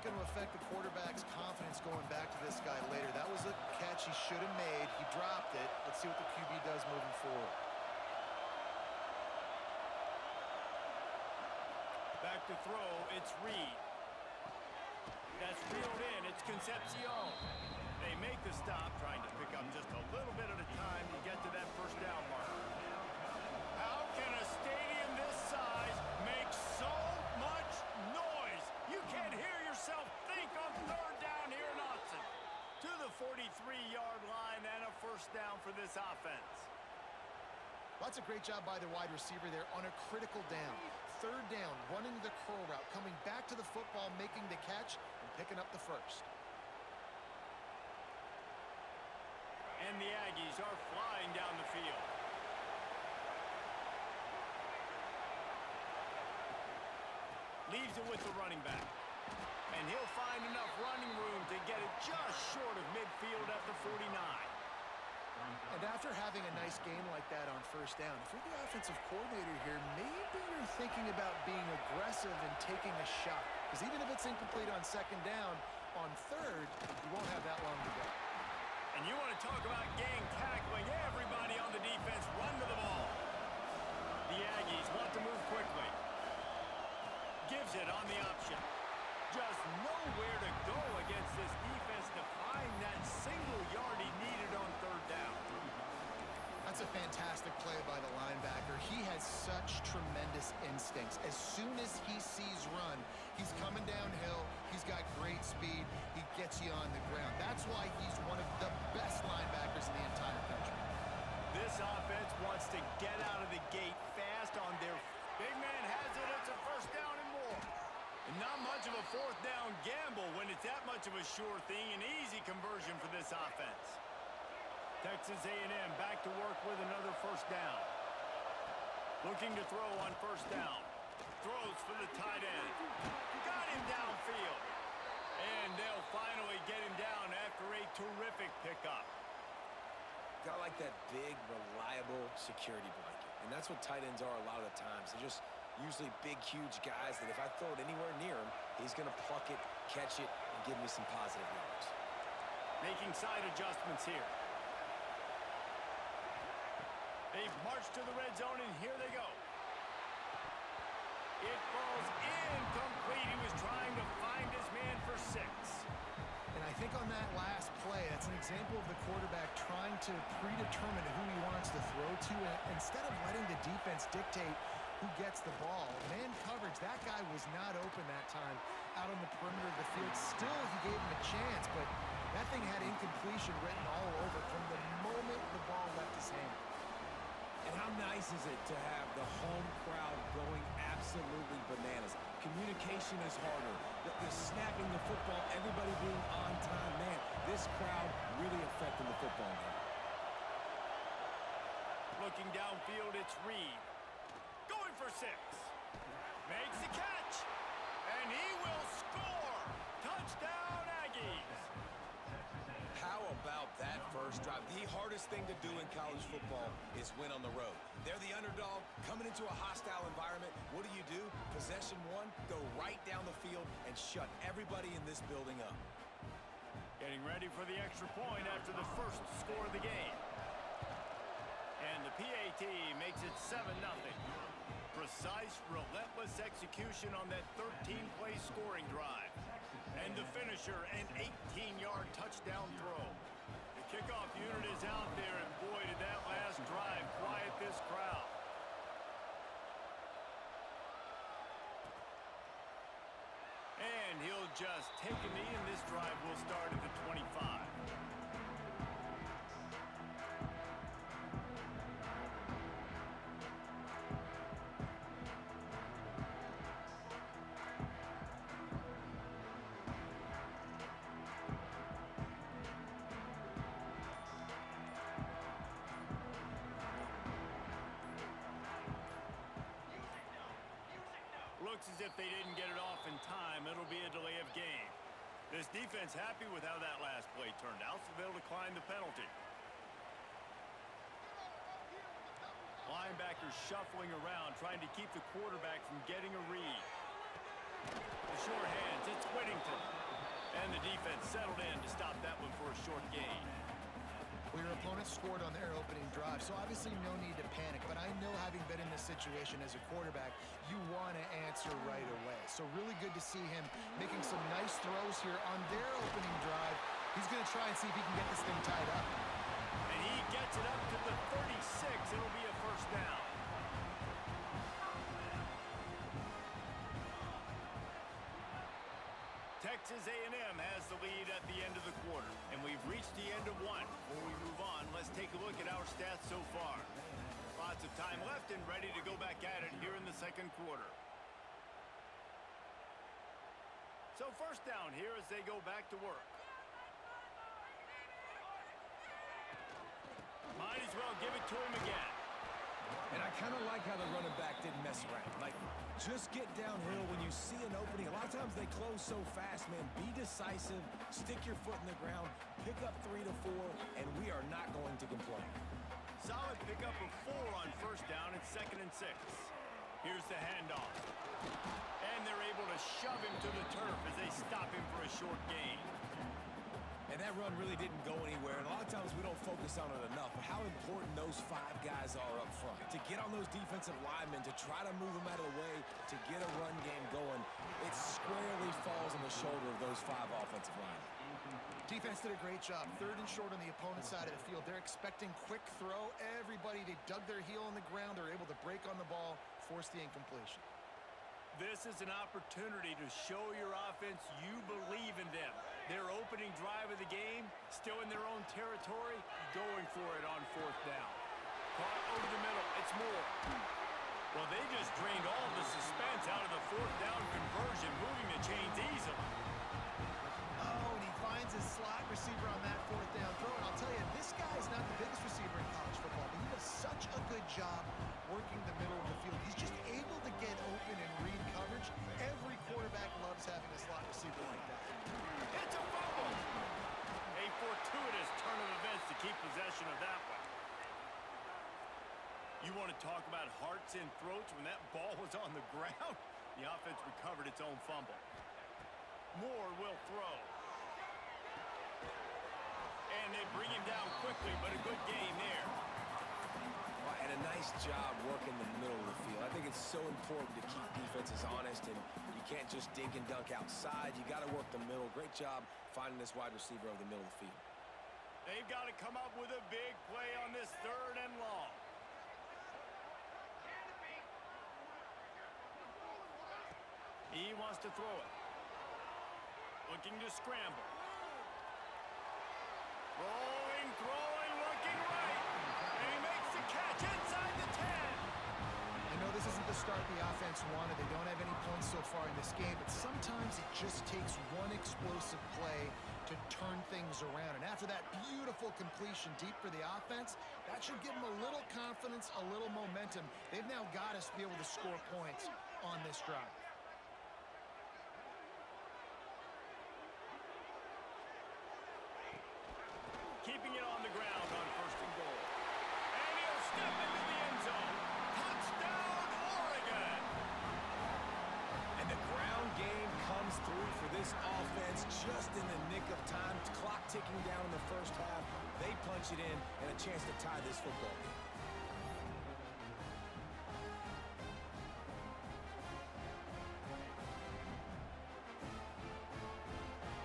going to affect the quarterback's confidence going back to this guy later. That was a catch he should have made. He dropped it. Let's see what the QB does moving forward. Back to throw, it's Reed. That's reeled in, it's Concepcion. They make the stop, trying to pick up just a little bit at a time to get to that first down mark. How can a stadium this size make so much noise? You can't hear yourself think on third down here in Autzen. To the 43-yard line and a first down for this offense. Well, that's a great job by the wide receiver there on a critical down. Third down, running the curl route, coming back to the football, making the catch, and picking up the first. And the Aggies are flying down the field. Leaves it with the running back. And he'll find enough running room to get it just short of midfield at the 49. And after having a nice game like that on first down, if you're the offensive coordinator here, maybe you're thinking about being aggressive and taking a shot. Because even if it's incomplete on second down, on third, you won't have that long to go. And you want to talk about gang tackling, everybody on the defense run to the ball. The Aggies want to move quickly. Gives it on the option. Just nowhere to go against this defense to find that single yard he needed on third down. That's a fantastic play by the linebacker. He has such tremendous instincts. As soon as he sees run, he's coming downhill. He's got great speed. He gets you on the ground. That's why he's one of the best linebackers in the entire country. This offense wants to get out of the gate fast on their... Big man has it. It's a first down and more. And not much of a fourth down gamble when it's that much of a sure thing. An easy conversion for this offense. Texas A&M back to work with another first down. Looking to throw on first down. Throws for the tight end. Got him downfield. And they'll finally get him down after a terrific pickup. Got like that big, reliable security blanket. And that's what tight ends are a lot of the times. They're just usually big, huge guys that if I throw it anywhere near him, he's going to pluck it, catch it, and give me some positive yards. Making side adjustments here. They've marched to the red zone, and here they go. It falls incomplete. He was trying to find his man for 6. And I think on that last play, that's an example of the quarterback trying to predetermine who he wants to throw to. And instead of letting the defense dictate who gets the ball, man coverage, that guy was not open that time out on the perimeter of the field. Still, he gave him a chance, but that thing had incompletion written all over from the moment the ball left his hand. And how nice is it to have the home crowd going absolutely bananas? Communication is harder. The snapping the football, everybody being on time. Man, this crowd really affecting the football game. Looking downfield, it's Reed. Going for 6. Makes the catch. And he will score. Touchdown, Aggies. How about that first drive? The hardest thing to do in college football is win on the road. They're the underdog, coming into a hostile environment. What do? Possession 1, go right down the field and shut everybody in this building up. Getting ready for the extra point after the first score of the game. And the PAT makes it 7-0. Precise, relentless execution on that 13-play scoring drive. And the finisher, an 18-yard touchdown throw. The kickoff unit is out there, and boy, did that last drive quiet this crowd. And he'll just take a knee, and this drive will start at the 25. Looks as if they didn't get it off in time. It'll be a delay of game. This defense happy with how that last play turned out, so they'll decline the penalty. Linebackers shuffling around, trying to keep the quarterback from getting a read. The short hands, it's Whittington. the defense settled in to stop that one for a short gain. Well, your opponent scored on their opening drive, so obviously no need to panic. But I know, having been in this situation as a quarterback, you want to answer right away. So really good to see him making some nice throws here on their opening drive. He's going to try and see if he can get this thing tied up. And he gets it up to the 36. It'll be a first down. Texas A&M has the lead at the end of the quarter, and we've reached the end of one. Before we move on, let's take a look at our stats so far. Lots of time left and ready to go back at it here in the second quarter. So first down here as they go back to work. Might as well give it to him again. And I kind of like how the running back didn't mess around. Like, just get downhill when you see an opening. A lot of times they close so fast, man. Be decisive, stick your foot in the ground, pick up 3 to 4, and we are not going to complain. Solid pickup of 4 on first down and 2nd and 6. Here's the handoff. And they're able to shove him to the turf as they stop him for a short gain. And that run really didn't go anywhere. And a lot of times we don't focus on it enough. But how important those 5 guys are up front. To get on those defensive linemen, to try to move them out of the way, to get a run game going, it squarely falls on the shoulder of those 5 offensive linemen. Defense did a great job. 3rd and short on the opponent's side of the field. They're expecting quick throw. Everybody, they dug their heel on the ground. They're able to break on the ball, force the incompletion. This is an opportunity to show your offense you believe in them. Their opening drive of the game, still in their own territory, going for it on 4th down. Caught over the middle. It's Moore. Well, they just drained all the suspense out of the 4th down conversion, moving the chains easily. Oh, and he finds his slot receiver on that 4th down throw. And I'll tell you, this guy is not the biggest receiver in college football, but he does such a good job working the middle of the field. He's just able to get open and read coverage. Every quarterback loves having a slot receiver like that. It's a fumble. A fortuitous turn of events to keep possession of that one. You want to talk about hearts and throats when that ball was on the ground? The offense recovered its own fumble. Moore will throw. And they bring him down quickly, but a good game there. And a nice job working the middle of the field. I think it's so important to keep defenses honest, and you can't just dink and dunk outside. You got to work the middle. Great job finding this wide receiver over the middle of the field. They've got to come up with a big play on this 3rd and long. He wants to throw it. Looking to scramble. Rolling, throwing, looking right. And he makes the catch inside the 10. I know this isn't the start the offense wanted. They don't have any points so far in this game, but sometimes it just takes one explosive play to turn things around. And after that beautiful completion deep for the offense, that should give them a little confidence, a little momentum. They've now got us to be able to score points on this drive. Keeping it on the ground on 1st and goal. And he'll step into the end zone. Touchdown, Oregon! And the ground game comes through for this offense just in the nick of time. Clock ticking down in the first half. They punch it in and a chance to tie this football game.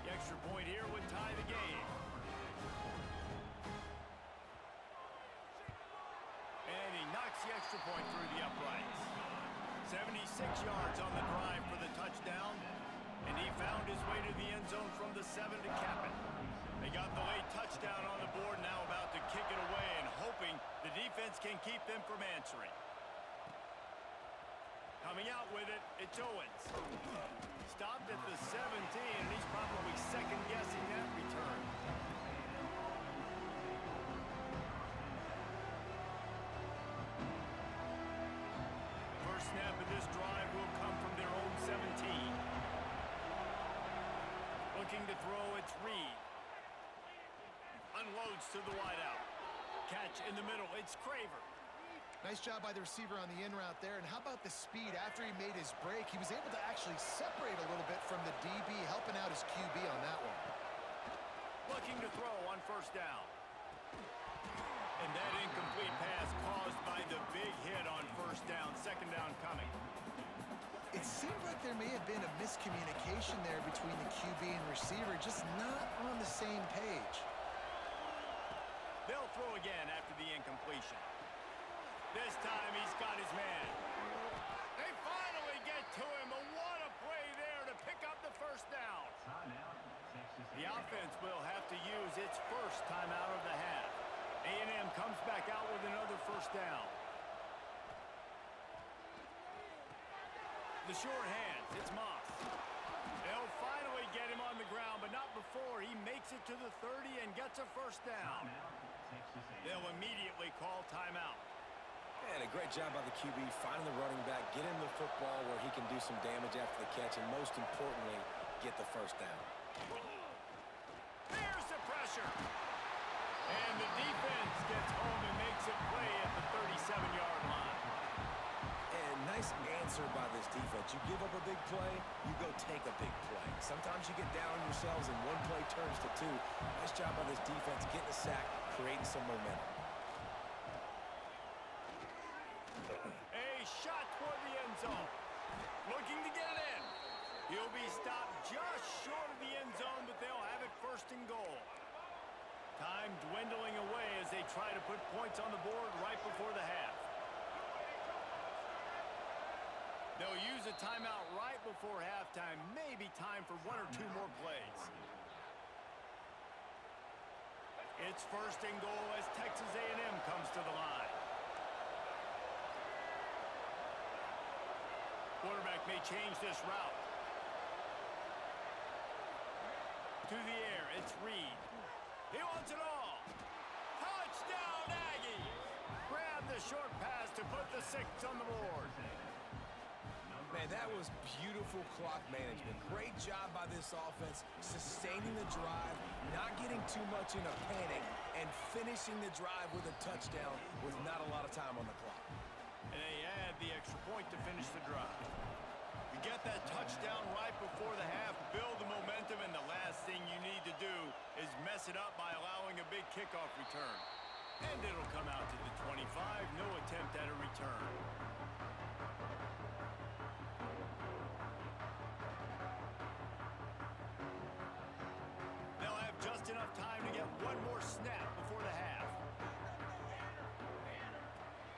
The extra point here would tie the game. And he knocks the extra point through the uprights. 76 yards on the drive for the touchdown. And he found his way to the end zone from the 7 to cap it. They got the late touchdown on the board, now about to kick it away and hoping the defense can keep them from answering. Coming out with it, it's Owens. Stopped at the 17, and he's probably second-guessing that return. First snap of this drive will come from their own 17. Looking to throw, it's Reed. Unloads to the wideout. Catch in the middle, it's Craver. Nice job by the receiver on the in route there. And how about the speed after he made his break? He was able to actually separate a little bit from the DB, helping out his QB on that one. first down, second down coming. It seemed like there may have been a miscommunication there between the QB and receiver, just not on the same page. They'll throw again after the incompletion. This time he's got his man. They finally get to him. What a play there to pick up the first down. The offense will have to use its first timeout of the half. A&M comes back out with another first down. The short hands, it's Moss. They'll finally get him on the ground, but not before he makes it to the 30 and gets a first down. They'll immediately call timeout. And a great job by the QB finding the running back, getting the football where he can do some damage after the catch, and most importantly, get the first down. There's the pressure. And the defense gets home and makes a play at the 37-yard line. And nice answer by this defense. You give up a big play, you go take a big play. Sometimes you get down on yourselves and one play turns to two. Nice job by this defense getting a sack, creating some momentum. A shot toward the end zone. Looking to get it in. He'll be stopped just short of the end zone, but they'll have it first and goal. Time dwindling away as they try to put points on the board right before the half. They'll use a timeout right before halftime. Maybe time for one or two more plays. It's first and goal as Texas A&M comes to the line. Quarterback may change this route. To the air, it's Reed. He wants it all. Touchdown, Aggies! Grab the short pass to put the 6 on the board. Man, that was beautiful clock management. Great job by this offense, sustaining the drive, not getting too much in a panic, and finishing the drive with a touchdown with not a lot of time on the clock. And they add the extra point to finish the drive. You get that touchdown right before the half, build the momentum, and the last thing you need to do is mess it up by allowing a big kickoff return. And it'll come out to the 25, no attempt at a return. They'll have just enough time to get one more snap before the half.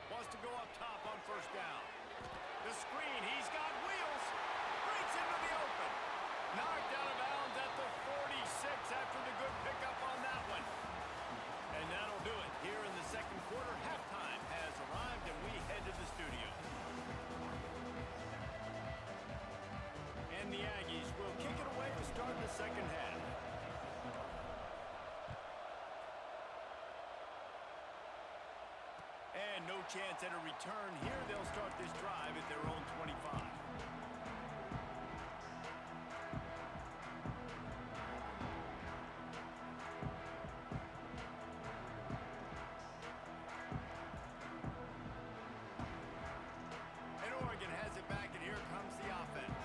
Wants to go up top on first down. The screen, he's got wheels. Breaks into the open. Knocked out of bounds at the 46 after the good pickup on that one. And that'll do it here in the second quarter. Halftime has arrived and we head to the studio. And the Aggies will kick it away to start the second half. And no chance at a return here. They'll start this drive at their own 25. And Oregon has it back, and here comes the offense.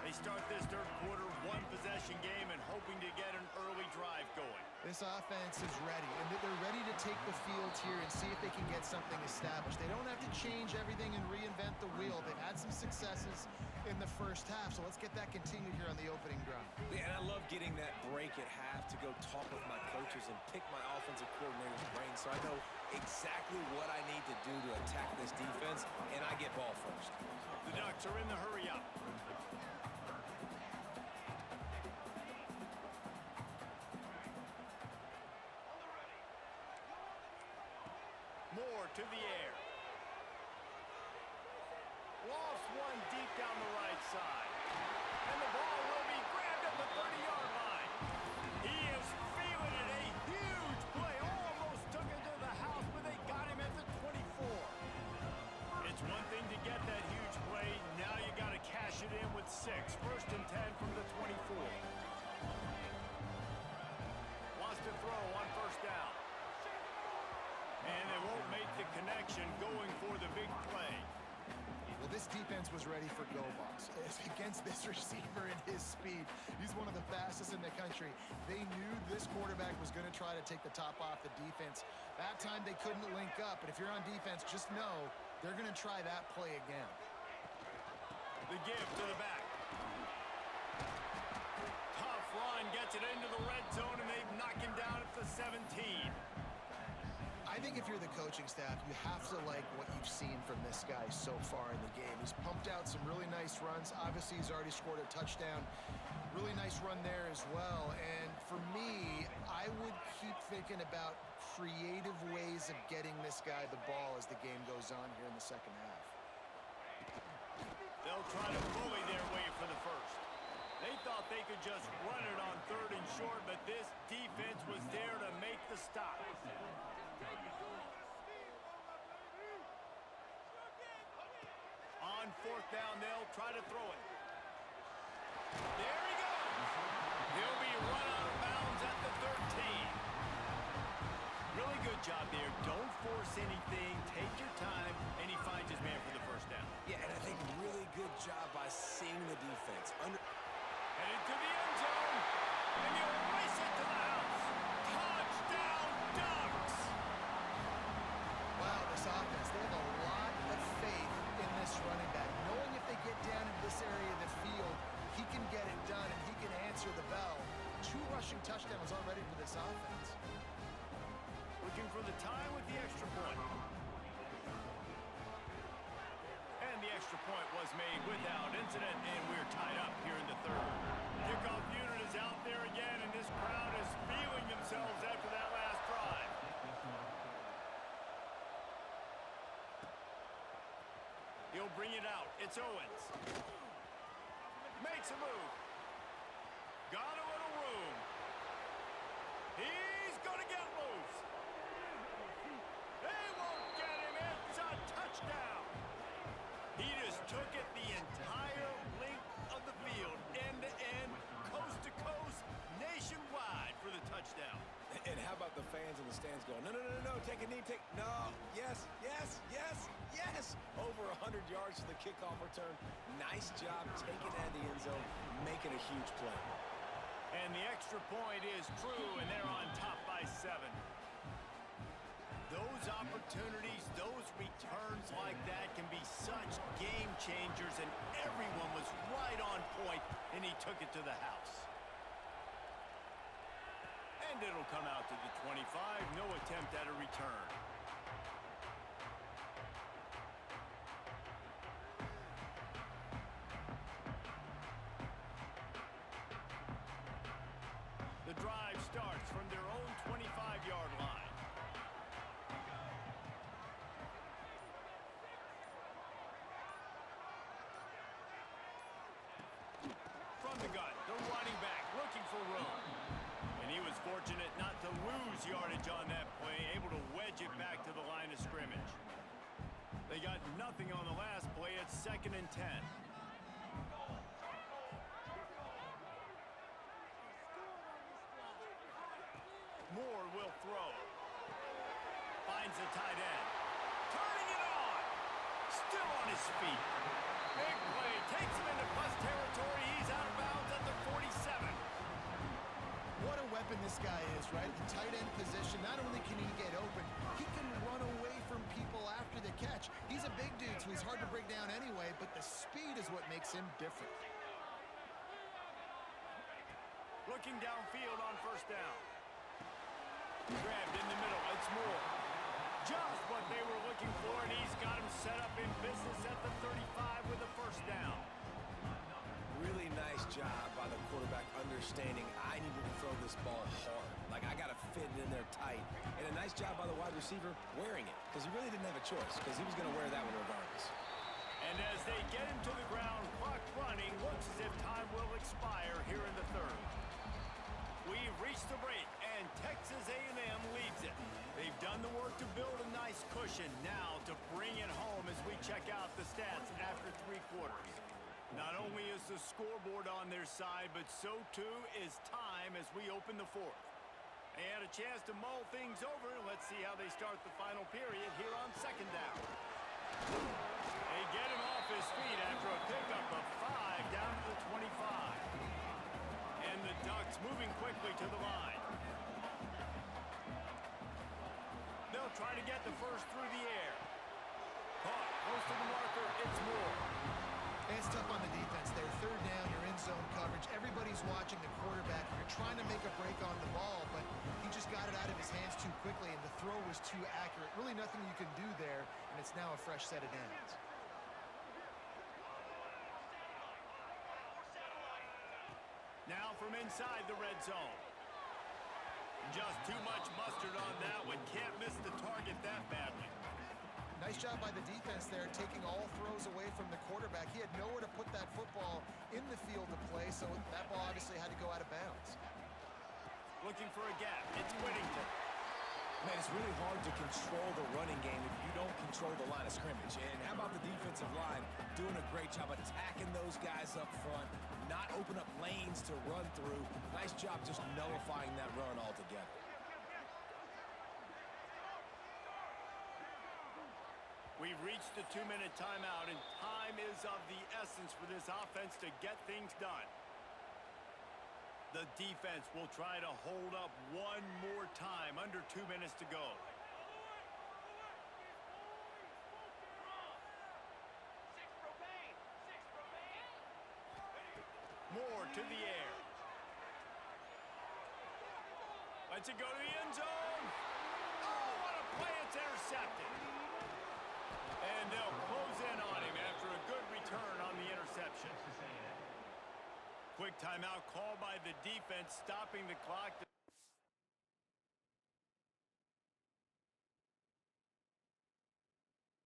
They start this third quarter one-possession game and hoping to get an early drive going. This offense is ready, and they're ready to take the field here and see if they can get something established. They don't have to change everything and reinvent the wheel. They've had some successes in the first half, so let's get that continued here on the opening drive. Yeah, and I love getting that break at half to go talk with my coaches and pick my offensive coordinator's brain so I know exactly what I need to do to attack this defense, and I get ball first. The Ducks are in the hurry-up. Moore to the air. Lofts one deep down the right side. And the ball will be grabbed at the 30-yard line. He is feeling it. A huge play. Almost took it to the house, but they got him at the 24. It's one thing to get that huge play. Now you got to cash it in with 6. First and 10 from the 24. Wants to throw on first down. And they won't make the connection going for the big play. Well, this defense was ready for go balls. Against this receiver and his speed, he's one of the fastest in the country. They knew this quarterback was going to try to take the top off the defense. That time they couldn't link up, but if you're on defense, just know They're going to try that play again. The give to the back. Tough run, gets it into the red zone, and they knock him down at the 17. I think if you're the coaching staff, you have to like what you've seen from this guy so far in the game. He's pumped out some really nice runs. Obviously, he's already scored a touchdown. Really nice run there as well. And for me, I would keep thinking about creative ways of getting this guy the ball as the game goes on here in the second half. They'll try to bully their way for the first. They thought they could just run it on 3rd and short, but this defense was there to make the stop. On 4th down, they'll try to throw it. There he goes. He'll be run out of bounds at the 13. Really good job there. Don't force anything. Take your time, and he finds his man for the first down. Yeah, and I think really good job by seeing the defense. Headed to the end zone, and he'll race it to the house. Touchdown, Ducks! Wow, this offense, they have a lot of faith in this running back. Knowing if they get down in this area of the field, he can get it done, and he can answer the bell. 2 rushing touchdowns already for this offense. Looking for the tie with the extra point. And the extra point was made without incident, and we're tied up here in the 3rd. Kickoff unit is out there again, and this crowd is feeling themselves after that last drive. He'll bring it out. It's Owens. Makes a move. Got a little room. He's going to get loose. They won't get him. It's a touchdown. He just took it the entire length of the field, end to end, coast to coast, nationwide for the touchdown. And how about the fans in the stands going, no, no, no, no, take a knee, no, yes, yes, yes, yes. Over 100 yards to the kickoff return. Nice job taking that in the end zone, making a huge play. And the extra point is true, and they're on top by 7. Those opportunities, those returns like that can be such game changers, and everyone was right on point, and he took it to the house. And it'll come out to the 25, no attempt at a return. The drive starts from their own 25-yard line. From the gun, the running back looking for room. And he was fortunate not to lose yardage on that play, able to wedge it back to the line of scrimmage. They got nothing on the last play. It's 2nd and 10. Moore will throw. Finds the tight end. Turning it on. Still on his feet. Big play. Takes him into plus territory. He's out of bounds at the 47. What a weapon this guy is, right? The tight end position, not only can he get open, he can run away from people after the catch. He's a big dude, so he's hard to break down anyway, but the speed is what makes him different. Looking downfield on 1st down. Grabbed in the middle. It's Moore. Just what they were looking for, and he's got him set up in business at the 35 with a 1st down. Really nice job by the quarterback understanding I needed to throw this ball hard. Like, I got to fit it in there tight. And a nice job by the wide receiver wearing it, because he really didn't have a choice, because he was going to wear that one regardless. And as they get him to the ground, clock running, looks as if time will expire here in the 3rd. We've reached the break, and Texas A&M leads it. They've done the work to build a nice cushion. Now to bring it home as we check out the stats after 3 quarters. Not only is the scoreboard on their side, but so too is time as we open the 4th. They had a chance to mull things over. Let's see how they start the final period here on 2nd down. They get him off his feet after a pickup of 5 down to the 25. And the Ducks moving quickly to the line. They'll try to get the first through the air. Caught close to the marker. It's Moore. It's tough on the defense there. Third down, you're in zone coverage. Everybody's watching the quarterback. You're trying to make a break on the ball, but he just got it out of his hands too quickly, and the throw was too accurate. Really nothing you can do there, and it's now a fresh set of downs. Now from inside the red zone. Just too much mustard on that one. Can't miss the target that badly. Nice job by the defense there, taking all throws away from the quarterback. He had nowhere to put that football in the field to play, so that ball obviously had to go out of bounds. Looking for a gap. It's Whittington. Man, it's really hard to control the running game if you don't control the line of scrimmage. And how about the defensive line doing a great job attacking those guys up front, not open up lanes to run through. Nice job just nullifying that run altogether. We've reached the 2-minute timeout, and time is of the essence for this offense to get things done. The defense will try to hold up one more time. Under 2 minutes to go. Moore to the air. Lets it go to the end zone. Oh, what a play. It's intercepted. And they'll close in on him after a good return on the interception. Quick timeout called by the defense, stopping the clock.